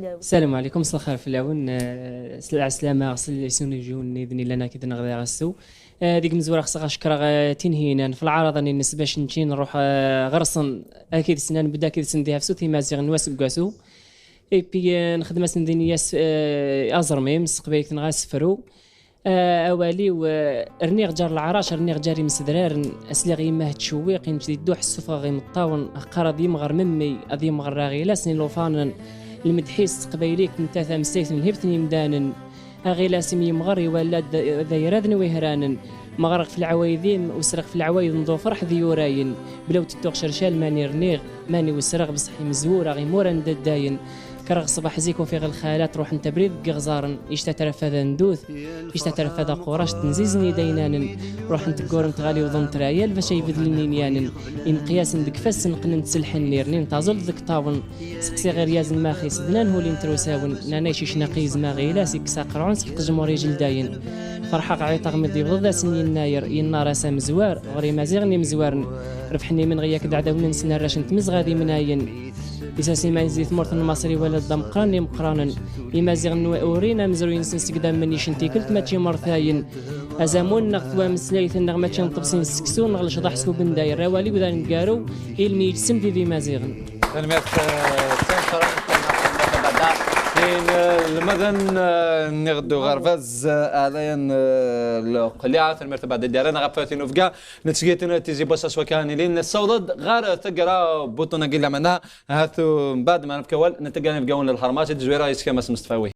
السلام عليكم، مساء الخير في العون. السلامة غسل سوني جون إذن لنا كذا نغذي غسو ديك مزورة خصها شكرا تنهينا في العرض اني نسبة شنتين نروح غرسن اكيد سنان بدا كيد سنديها في سوتي مازيغ نواس بكاسو اي بي نخدم سندينيا ازرمي مستقبل كنغاس فرو اوالي ورنيغ جار العراش رنيغ جاري مسدرار اسلي غيماه تشويق نجي دوح السفا غي مطاون قرض يمغر ممي اذي مغر راغي سني لوفان المدحيس قبيليك نتا ثمسيت الهبتني مدانا غيلا سمي مغري ولا دايرادن ويهران مغرق في العوايدين وسرق في العوايد نضو فرح ذيوراين بلو تتوق شرشال ماني رنيغ ماني وسرق بصحي مزورة غي مورا نداين كرغ صباح زيكو في الخالات روح انت بريد غزارن يشتترف هذا ندوث يشتترف هذا قراش تنزيزني دينان روح انت كورن تغالي وظن ترايل فاش يبدلني نيان ان قياس ندك فاس نقن نتسلح النيرنين تازل ذك طاون سقسي غير ياز الماخي سدنان هو اللي نتروساون نانيشي شناقيز ما غيلاس يكساقرعون سحق جمهوري جلداين فرحة قعيطة غمضي بضد سنين يناير ينار اسا مزوار غري مازيغني مزوارن ربحني من غياك دعدا وننسنا راشن تمز غادي مناين إساسي ما يزيد ثمرت المصري ولا الدم قراني مقرانا يمازيغ نورينا مزروين سنس قدام مني شنتي كلت ماتشي مرثاين أزامون نغثوا مسلايث النغ ماتشي نطبسين سكسون نغلش ضحسكو بن داير راوالي وذا نقارو إلمي يجسم في مازيغن المدن نغدو غرفز عليا القليعة المرتبة ديالنا غفاتين وفقا نتسقيتنا تيزي بوساس وكاني لين الصودد غار تقرا بوطنا قيل منا هاتو بعد ما نفكوال نتقاني في قون الحرمات الجزويرة يسكا مس مستفاوي